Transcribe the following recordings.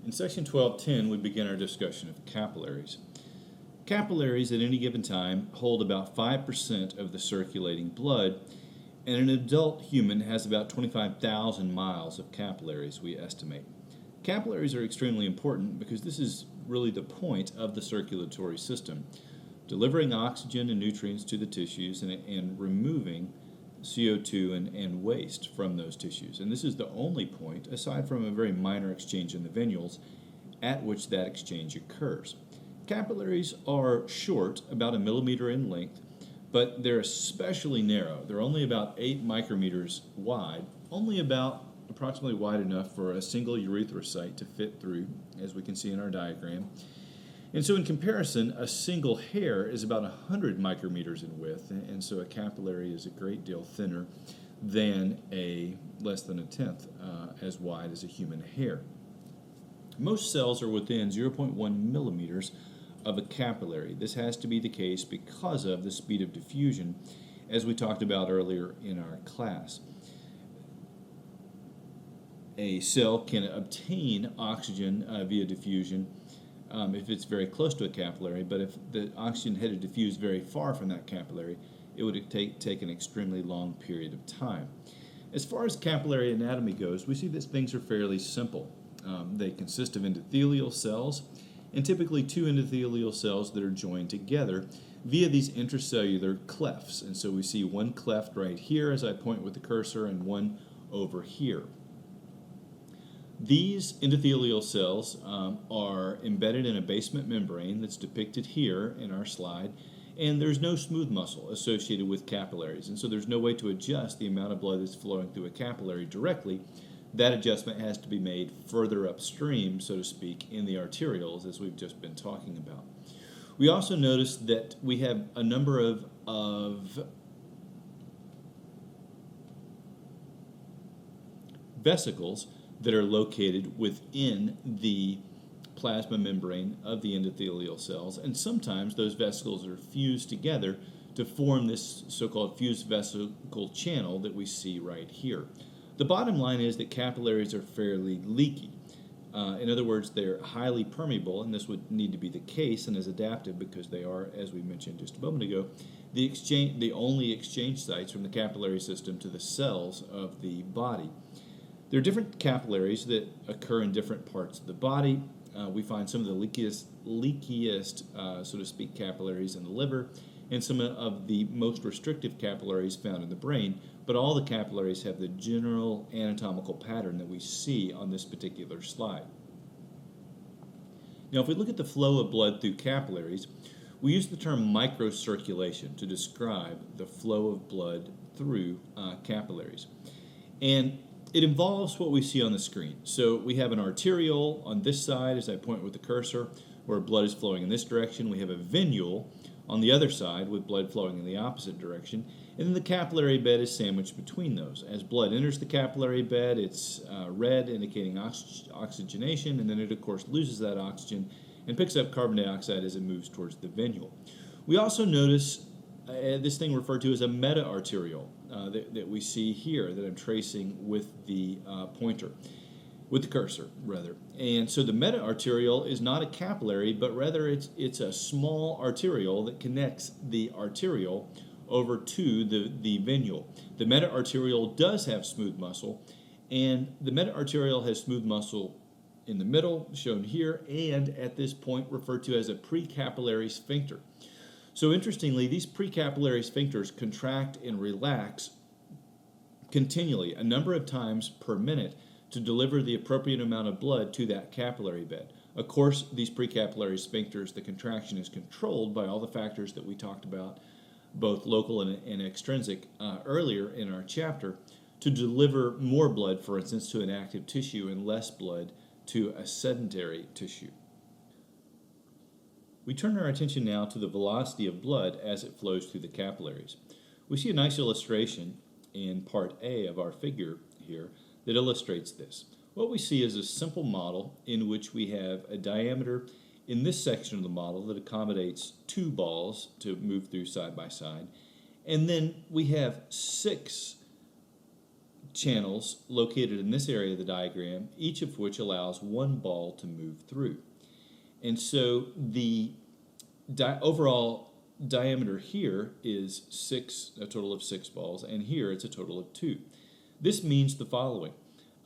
In section 12.10, we begin our discussion of capillaries. Capillaries at any given time hold about 5% of the circulating blood, and an adult human has about 25,000 miles of capillaries, we estimate. Capillaries are extremely important because this is really the point of the circulatory system, delivering oxygen and nutrients to the tissues and removing CO2 and waste from those tissues. And this is the only point, aside from a very minor exchange in the venules, at which that exchange occurs. Capillaries are short, about 1 millimeter in length, but they're especially narrow. They're only about 8 micrometers wide, only about approximately wide enough for a single erythrocyte to fit through, as we can see in our diagram. And so in comparison, a single hair is about 100 micrometers in width, and so a capillary is a great deal thinner than less than a tenth as wide as a human hair. Most cells are within 0.1 millimeters of a capillary. This has to be the case because of the speed of diffusion, as we talked about earlier in our class. A cell can obtain oxygen via diffusion if it's very close to a capillary, but if the oxygen had to diffuse very far from that capillary, it would take an extremely long period of time. As far as capillary anatomy goes, we see that things are fairly simple. They consist of endothelial cells, and typically 2 endothelial cells that are joined together via these intracellular clefts. And so we see one cleft right here as I point with the cursor and one over here. These endothelial cells are embedded in a basement membrane that's depicted here in our slide, and there's no smooth muscle associated with capillaries, and so there's no way to adjust the amount of blood that's flowing through a capillary directly. That adjustment has to be made further upstream, so to speak, in the arterioles, as we've just been talking about. We also notice that we have a number of vesicles that are located within the plasma membrane of the endothelial cells, and sometimes those vesicles are fused together to form this so-called fused vesicle channel that we see right here. The bottom line is that capillaries are fairly leaky. In other words, they're highly permeable, and this would need to be the case and is adaptive because they are, as we mentioned just a moment ago, the only exchange sites from the capillary system to the cells of the body. There are different capillaries that occur in different parts of the body. We find some of the leakiest, so to speak, capillaries in the liver, and some of the most restrictive capillaries found in the brain, but all the capillaries have the general anatomical pattern that we see on this particular slide. Now, if we look at the flow of blood through capillaries, we use the term microcirculation to describe the flow of blood through capillaries. And it involves what we see on the screen. So we have an arteriole on this side, as I point with the cursor, where blood is flowing in this direction. We have a venule on the other side with blood flowing in the opposite direction. And then the capillary bed is sandwiched between those. As blood enters the capillary bed, it's red, indicating oxygenation, and then it, of course, loses that oxygen and picks up carbon dioxide as it moves towards the venule. We also notice this thing referred to as a meta-arteriole that we see here that I'm tracing with the pointer, with the cursor, rather. And so the meta-arteriole is not a capillary, but rather it's a small arteriole that connects the arteriole over to the venule. The meta-arteriole does have smooth muscle, and the meta-arteriole has smooth muscle in the middle, shown here, and at this point referred to as a precapillary sphincter. So interestingly, these precapillary sphincters contract and relax continually, a number of times per minute, to deliver the appropriate amount of blood to that capillary bed. Of course, these precapillary sphincters, the contraction is controlled by all the factors that we talked about, both local and extrinsic, earlier in our chapter, to deliver more blood, for instance, to an active tissue and less blood to a sedentary tissue. We turn our attention now to the velocity of blood as it flows through the capillaries. We see a nice illustration in part A of our figure here that illustrates this. What we see is a simple model in which we have a diameter in this section of the model that accommodates 2 balls to move through side by side, and then we have 6 channels located in this area of the diagram, each of which allows one ball to move through. And so the overall diameter here is a total of 6 balls, and here it's a total of 2. This means the following,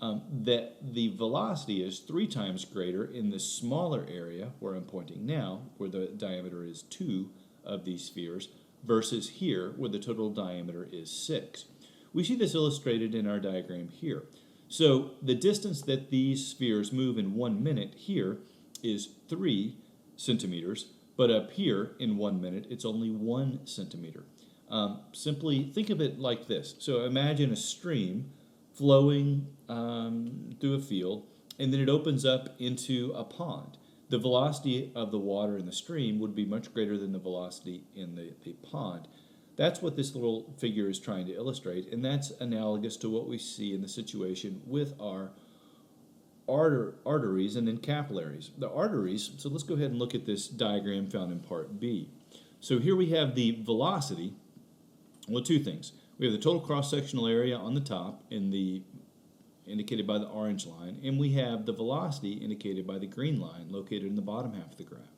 that the velocity is 3 times greater in the smaller area where I'm pointing now, where the diameter is 2 of these spheres, versus here where the total diameter is 6. We see this illustrated in our diagram here. So the distance that these spheres move in 1 minute here is 3 centimeters, but up here in 1 minute it's only 1 centimeter. Simply think of it like this. So imagine a stream flowing through a field, and then it opens up into a pond. The velocity of the water in the stream would be much greater than the velocity in the pond. That's what this little figure is trying to illustrate, and that's analogous to what we see in the situation with our arteries and then capillaries. The arteries, so let's go ahead and look at this diagram found in part B. So here we have the velocity. Well, 2 things. We have the total cross-sectional area on the top indicated by the orange line, and we have the velocity indicated by the green line located in the bottom half of the graph.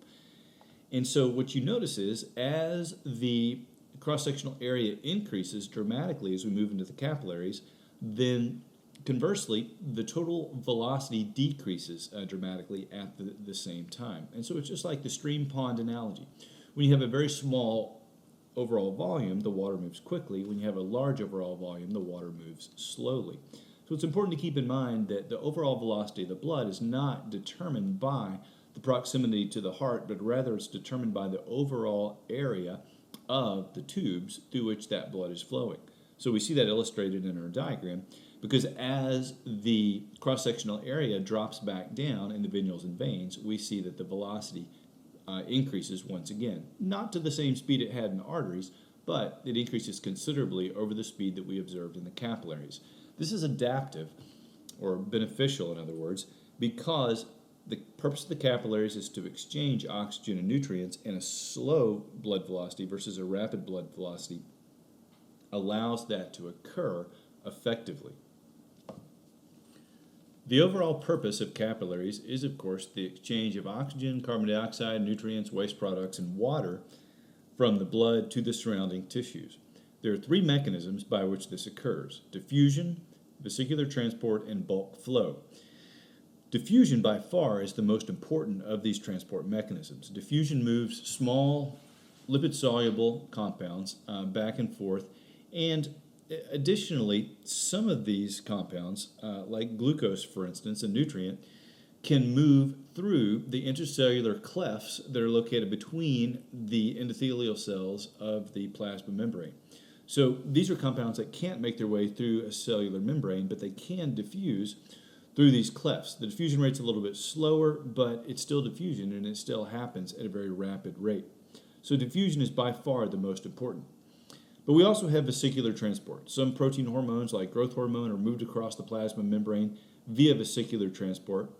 And so what you notice is as the cross-sectional area increases dramatically as we move into the capillaries, then conversely, the total velocity decreases dramatically at the same time. And so it's just like the stream pond analogy. When you have a very small overall volume, the water moves quickly. When you have a large overall volume, the water moves slowly. So it's important to keep in mind that the overall velocity of the blood is not determined by the proximity to the heart, but rather it's determined by the overall area of the tubes through which that blood is flowing. So we see that illustrated in our diagram, because as the cross-sectional area drops back down in the venules and veins, we see that the velocity increases once again. Not to the same speed it had in the arteries, but it increases considerably over the speed that we observed in the capillaries. This is adaptive, or beneficial in other words, because the purpose of the capillaries is to exchange oxygen and nutrients, and a slow blood velocity versus a rapid blood velocity allows that to occur effectively. The overall purpose of capillaries is, of course, the exchange of oxygen, carbon dioxide, nutrients, waste products, and water from the blood to the surrounding tissues. There are 3 mechanisms by which this occurs: diffusion, vesicular transport, and bulk flow. Diffusion by far is the most important of these transport mechanisms. Diffusion moves small lipid-soluble compounds back and forth, and additionally, some of these compounds, like glucose for instance, a nutrient, can move through the intercellular clefts that are located between the endothelial cells of the plasma membrane. So these are compounds that can't make their way through a cellular membrane, but they can diffuse through these clefts. The diffusion rate's a little bit slower, but it's still diffusion, and it still happens at a very rapid rate. So diffusion is by far the most important. But we also have vesicular transport. Some protein hormones like growth hormone are moved across the plasma membrane via vesicular transport.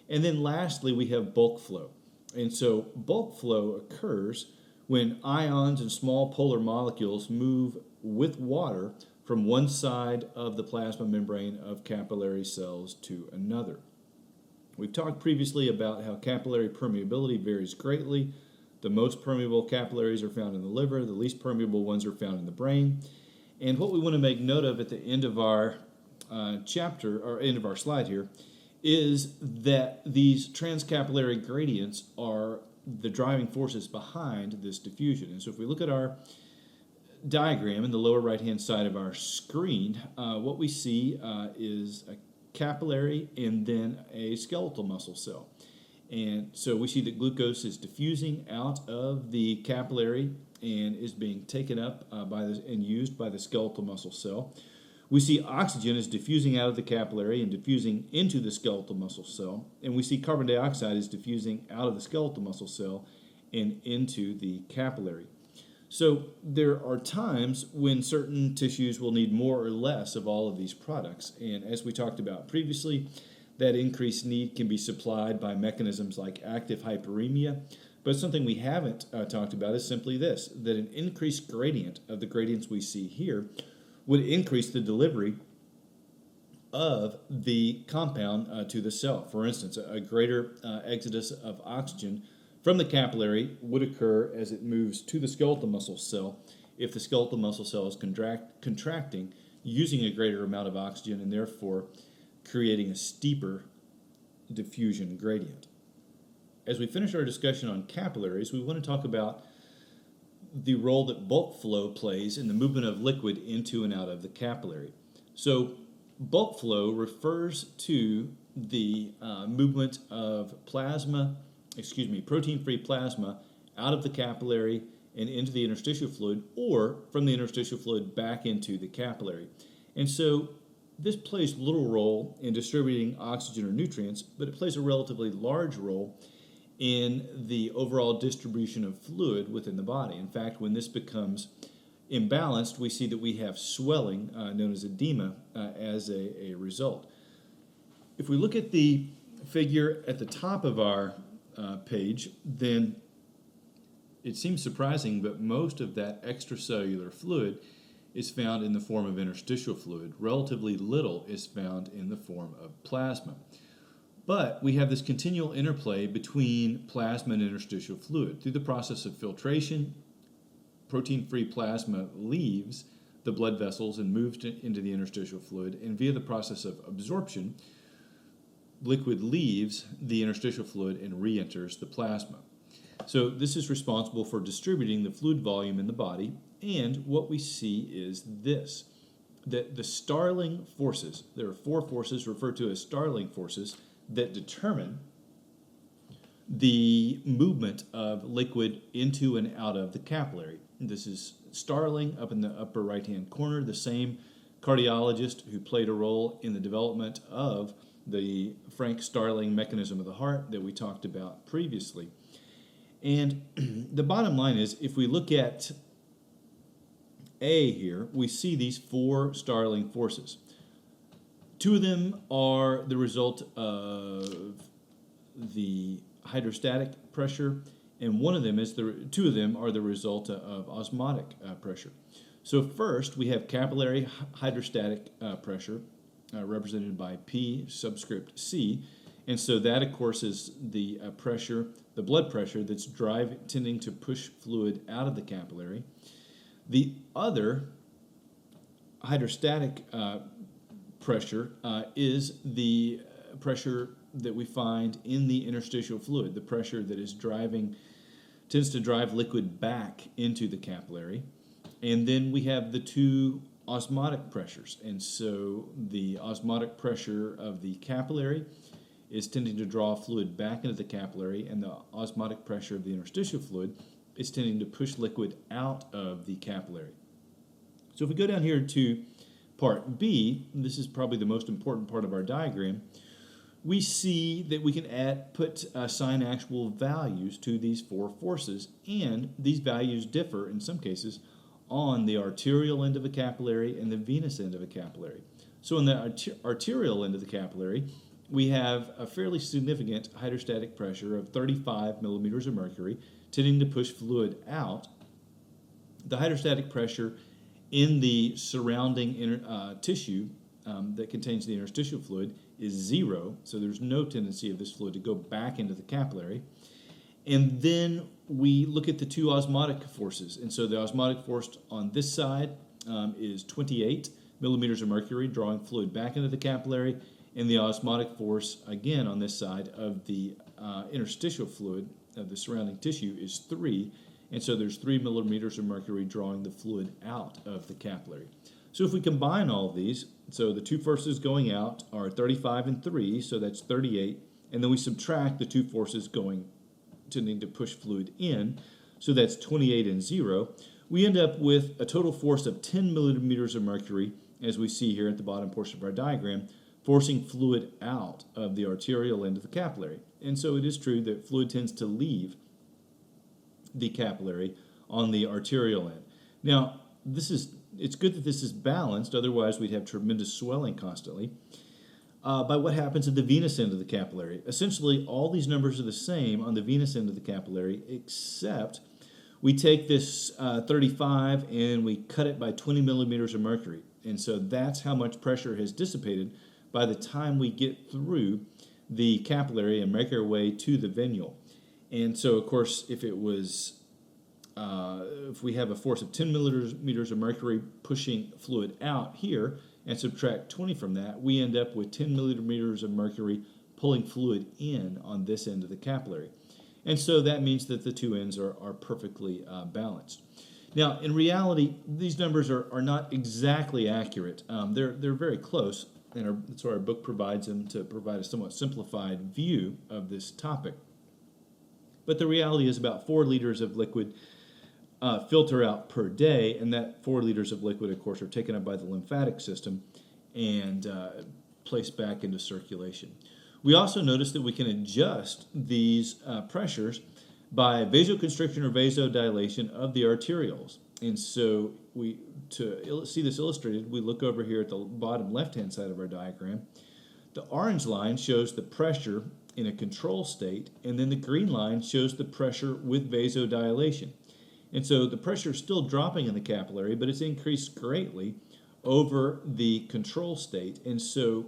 And then lastly, we have bulk flow. And so bulk flow occurs when ions and small polar molecules move with water from one side of the plasma membrane of capillary cells to another. We've talked previously about how capillary permeability varies greatly. The most permeable capillaries are found in the liver, the least permeable ones are found in the brain. And what we want to make note of at the end of our chapter, or end of our slide here, is that these transcapillary gradients are the driving forces behind this diffusion. And so if we look at our diagram in the lower right-hand side of our screen, what we see is a capillary and then a skeletal muscle cell. And so we see that glucose is diffusing out of the capillary and is being taken up and used by the skeletal muscle cell. We see oxygen is diffusing out of the capillary and diffusing into the skeletal muscle cell. And we see carbon dioxide is diffusing out of the skeletal muscle cell and into the capillary. So there are times when certain tissues will need more or less of all of these products. And as we talked about previously, that increased need can be supplied by mechanisms like active hyperemia. But something we haven't talked about is simply this, that an increased gradient of the gradients we see here would increase the delivery of the compound to the cell. For instance, a greater exodus of oxygen from the capillary would occur as it moves to the skeletal muscle cell if the skeletal muscle cell is contracting using a greater amount of oxygen and therefore creating a steeper diffusion gradient. As we finish our discussion on capillaries, we want to talk about the role that bulk flow plays in the movement of liquid into and out of the capillary. So bulk flow refers to the movement of protein-free plasma out of the capillary and into the interstitial fluid, or from the interstitial fluid back into the capillary. And so this plays little role in distributing oxygen or nutrients, but it plays a relatively large role in the overall distribution of fluid within the body. In fact, when this becomes imbalanced, we see that we have swelling, known as edema, as a result. If we look at the figure at the top of our page, then it seems surprising, but most of that extracellular fluid is found in the form of interstitial fluid. Relatively little is found in the form of plasma. But we have this continual interplay between plasma and interstitial fluid. Through the process of filtration, protein-free plasma leaves the blood vessels and moves into the interstitial fluid, and via the process of absorption, liquid leaves the interstitial fluid and re-enters the plasma. So this is responsible for distributing the fluid volume in the body, and what we see is this, that the Starling forces, there are 4 forces referred to as Starling forces, that determine the movement of liquid into and out of the capillary. This is Starling up in the upper right-hand corner, the same cardiologist who played a role in the development of the Frank Starling mechanism of the heart that we talked about previously. And the bottom line is, if we look at A here, we see these 4 Starling forces. 2 of them are the result of the hydrostatic pressure, and 2 of them are the result of osmotic pressure. So first, we have capillary hydrostatic pressure, represented by P subscript C, and so that, of course, is the pressure, the blood pressure that's tending to push fluid out of the capillary. The other hydrostatic pressure is the pressure that we find in the interstitial fluid, the pressure that tends to drive liquid back into the capillary. And then we have the 2 osmotic pressures. And so the osmotic pressure of the capillary is tending to draw fluid back into the capillary, and the osmotic pressure of the interstitial fluid is tending to push liquid out of the capillary. So if we go down here to part B, this is probably the most important part of our diagram, we see that we can assign actual values to these 4 forces, and these values differ in some cases on the arterial end of a capillary and the venous end of a capillary. So in the arterial end of the capillary, we have a fairly significant hydrostatic pressure of 35 millimeters of mercury, tending to push fluid out. The hydrostatic pressure in the surrounding tissue that contains the interstitial fluid is 0, so there's no tendency of this fluid to go back into the capillary. And then we look at the 2 osmotic forces, and so the osmotic force on this side is 28 millimeters of mercury, drawing fluid back into the capillary, and the osmotic force, again, on this side of the interstitial fluid of the surrounding tissue is 3, and so there's 3 millimeters of mercury drawing the fluid out of the capillary. So if we combine all of these, so the 2 forces going out are 35 and 3, so that's 38, and then we subtract the 2 forces tending to push fluid in, so that's 28 and 0, we end up with a total force of 10 millimeters of mercury, as we see here at the bottom portion of our diagram, forcing fluid out of the arterial end of the capillary. And so it is true that fluid tends to leave the capillary on the arterial end. Now, it's good that this is balanced, otherwise we'd have tremendous swelling constantly, by what happens at the venous end of the capillary. Essentially, all these numbers are the same on the venous end of the capillary, except we take this 35 and we cut it by 20 millimeters of mercury. And so that's how much pressure has dissipated by the time we get through the capillary and make our way to the venule. And so, of course, if we have a force of 10 millimeters of mercury pushing fluid out here and subtract 20 from that, we end up with 10 millimeters of mercury pulling fluid in on this end of the capillary. And so that means that the two ends are perfectly balanced. Now, in reality, these numbers are not exactly accurate. They're very close, and that's why our book provides them to provide a somewhat simplified view of this topic. But the reality is about 4 liters of liquid filter out per day, and that 4 liters of liquid, of course, are taken up by the lymphatic system and placed back into circulation. We also notice that we can adjust these pressures by vasoconstriction or vasodilation of the arterioles. And so to see this illustrated, we look over here at the bottom left-hand side of our diagram. The orange line shows the pressure in a control state, and then the green line shows the pressure with vasodilation. And so the pressure is still dropping in the capillary, but it's increased greatly over the control state. And so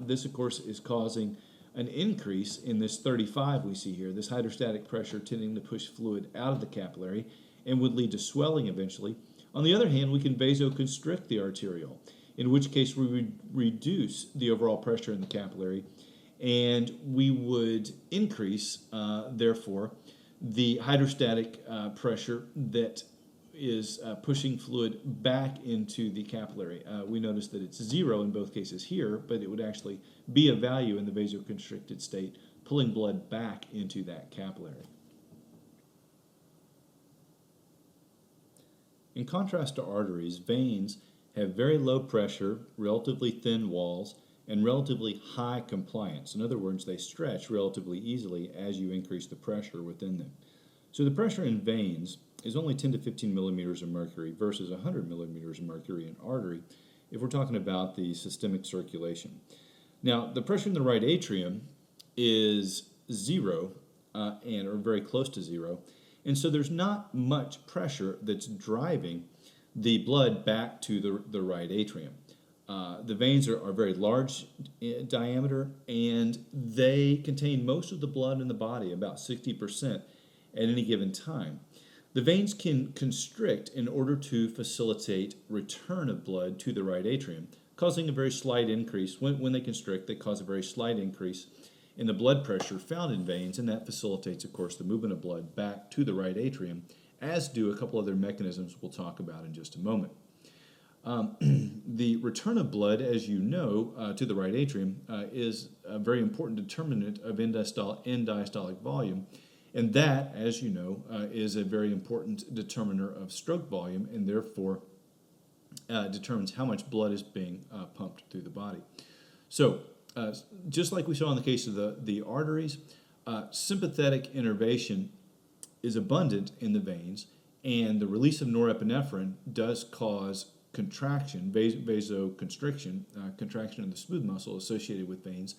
this, of course, is causing an increase in this 35 we see here, this hydrostatic pressure tending to push fluid out of the capillary and would lead to swelling eventually. On the other hand, we can vasoconstrict the arteriole, in which case we would reduce the overall pressure in the capillary, and we would increase, therefore, the hydrostatic pressure that is pushing fluid back into the capillary. We notice that it's 0 in both cases here, but it would actually be a value in the vasoconstricted state, pulling blood back into that capillary. In contrast to arteries, veins have very low pressure, relatively thin walls, and relatively high compliance. In other words, they stretch relatively easily as you increase the pressure within them. So the pressure in veins is only 10 to 15 millimeters of mercury versus 100 millimeters of mercury in artery if we're talking about the systemic circulation. Now, the pressure in the right atrium is 0 or very close to 0, and so there's not much pressure that's driving the blood back to the right atrium. The veins are very large in diameter, and they contain most of the blood in the body, about 60% at any given time. The veins can constrict in order to facilitate return of blood to the right atrium, causing a very slight increase. When they constrict, they cause a very slight increase in the blood pressure found in veins, and that facilitates, of course, the movement of blood back to the right atrium, as do a couple other mechanisms we'll talk about in just a moment. The return of blood, as you know, to the right atrium is a very important determinant of end diastolic volume, and that, as you know, is a very important determiner of stroke volume, and therefore determines how much blood is being pumped through the body. So, just like we saw in the case of the arteries, sympathetic innervation is abundant in the veins, and the release of norepinephrine does cause contraction, vasoconstriction, contraction of the smooth muscle associated with veins.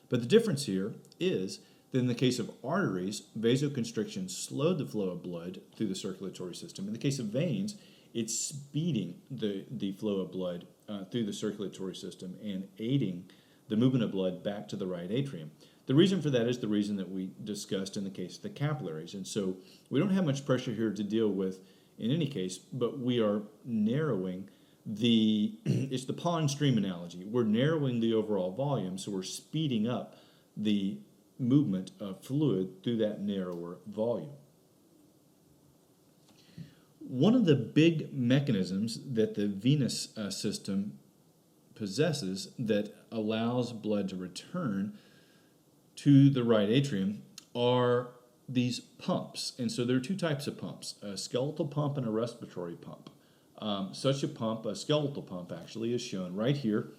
But the difference here is that in the case of arteries, vasoconstriction slowed the flow of blood through the circulatory system. In the case of veins, it's speeding the flow of blood through the circulatory system and aiding the movement of blood back to the right atrium. The reason for that is the reason that we discussed in the case of the capillaries. And so we don't have much pressure here to deal with in any case, but we are narrowing it's the pond stream analogy. We're narrowing the overall volume, so we're speeding up the movement of fluid through that narrower volume. One of the big mechanisms that the venous system possesses that allows blood to return to the right atrium are these pumps. And so there are two types of pumps, a skeletal pump and a respiratory pump. Such a pump, a skeletal pump actually, is shown right here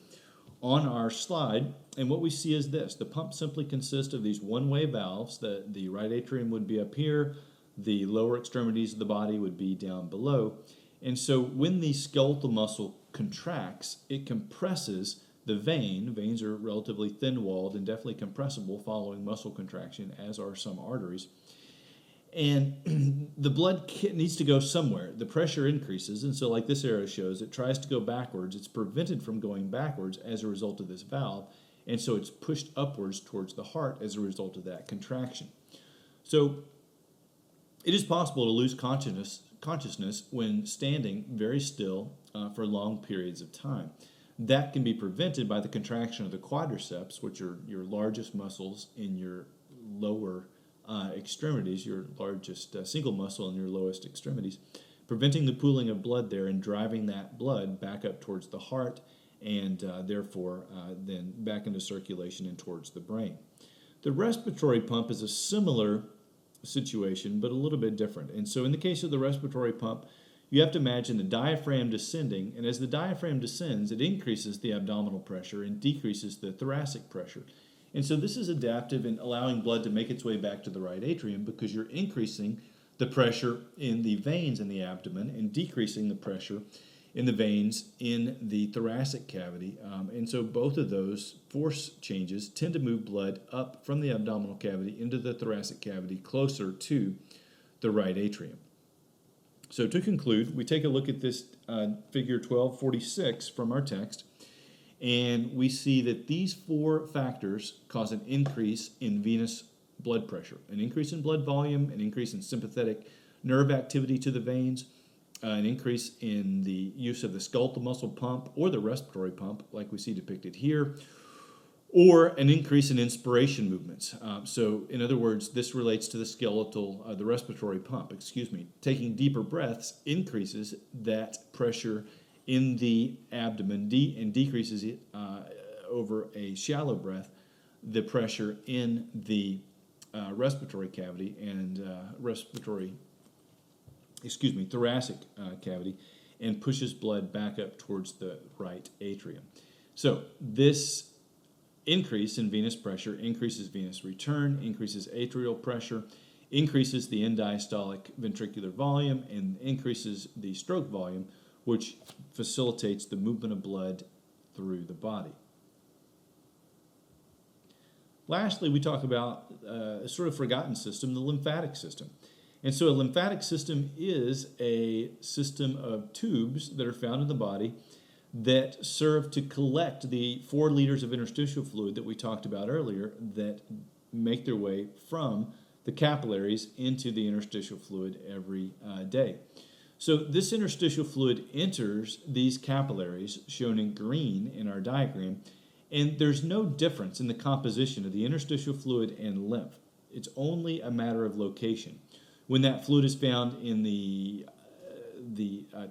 on our slide. And what we see is this. The pump simply consists of these one-way valves. The right atrium would be up here. The lower extremities of the body would be down below. And so when the skeletal muscle contracts, it compresses the vein. Veins are relatively thin-walled and definitely compressible following muscle contraction, as are some arteries. And the blood needs to go somewhere. The pressure increases, and so like this arrow shows, it tries to go backwards. It's prevented from going backwards as a result of this valve, and so it's pushed upwards towards the heart as a result of that contraction. So it is possible to lose consciousness when standing very still for long periods of time. That can be prevented by the contraction of the quadriceps, which are your largest muscles in your lower extremities, your largest single muscle in your lowest extremities, preventing the pooling of blood there and driving that blood back up towards the heart and therefore then back into circulation and towards the brain. The respiratory pump is a similar situation, but a little bit different. And so in the case of the respiratory pump, you have to imagine the diaphragm descending, and as the diaphragm descends, it increases the abdominal pressure and decreases the thoracic pressure. And so this is adaptive in allowing blood to make its way back to the right atrium because you're increasing the pressure in the veins in the abdomen and decreasing the pressure in the veins in the thoracic cavity. And so both of those force changes tend to move blood up from the abdominal cavity into the thoracic cavity closer to the right atrium. So to conclude, we take a look at this figure 1246 from our text, and we see that these four factors cause an increase in venous blood pressure, an increase in blood volume, an increase in sympathetic nerve activity to the veins, an increase in the use of the skeletal muscle pump or the respiratory pump, like we see depicted here, or an increase in inspiration movements. So in other words, this relates to the respiratory pump, Taking deeper breaths increases that pressure in the abdomen and decreases it over a shallow breath, the pressure in the respiratory cavity and thoracic cavity, and pushes blood back up towards the right atrium. So this increase in venous pressure increases venous return, increases atrial pressure, increases the end diastolic ventricular volume, and increases the stroke volume, which facilitates the movement of blood through the body. Lastly, we talk about a sort of forgotten system, the lymphatic system. And so a lymphatic system is a system of tubes that are found in the body that serve to collect the 4 liters of interstitial fluid that we talked about earlier that make their way from the capillaries into the interstitial fluid every day. So this interstitial fluid enters these capillaries, shown in green in our diagram, and there's no difference in the composition of the interstitial fluid and lymph. It's only a matter of location. When that fluid is found in the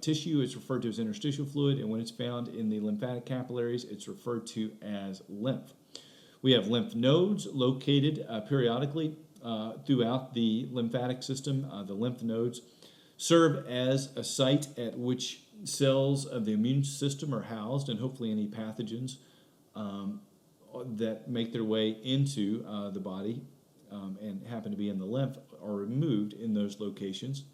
tissue, it's referred to as interstitial fluid, and when it's found in the lymphatic capillaries, it's referred to as lymph. We have lymph nodes located periodically throughout the lymphatic system. The lymph nodes serve as a site at which cells of the immune system are housed, and hopefully any pathogens that make their way into the body and happen to be in the lymph are removed in those locations.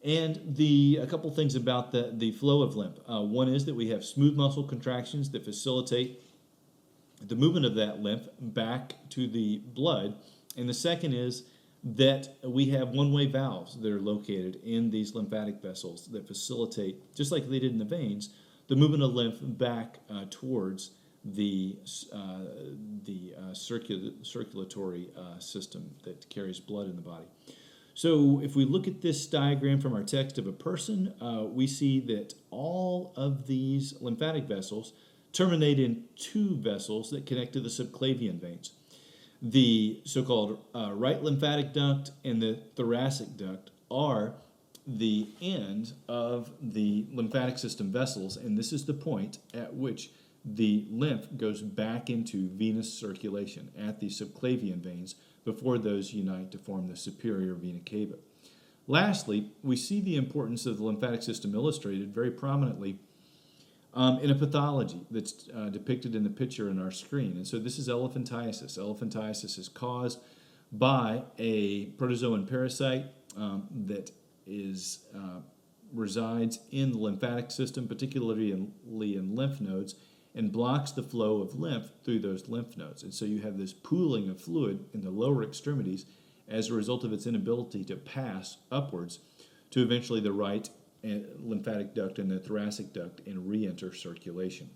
And a couple things about the flow of lymph. One is that we have smooth muscle contractions that facilitate the movement of that lymph back to the blood. And the second is that we have one-way valves that are located in these lymphatic vessels that facilitate, just like they did in the veins, the movement of lymph back towards the circulatory system that carries blood in the body. So if we look at this diagram from our text of a person, we see that all of these lymphatic vessels terminate in 2 vessels that connect to the subclavian veins. The so-called right lymphatic duct and the thoracic duct are the end of the lymphatic system vessels, and this is the point at which the lymph goes back into venous circulation at the subclavian veins before those unite to form the superior vena cava. Lastly, we see the importance of the lymphatic system illustrated very prominently in a pathology that's depicted in the picture on our screen. And so this is elephantiasis. Elephantiasis is caused by a protozoan parasite that resides in the lymphatic system, particularly in lymph nodes, and blocks the flow of lymph through those lymph nodes. And so you have this pooling of fluid in the lower extremities as a result of its inability to pass upwards to eventually the right lymphatic duct and the thoracic duct and re-enter circulation.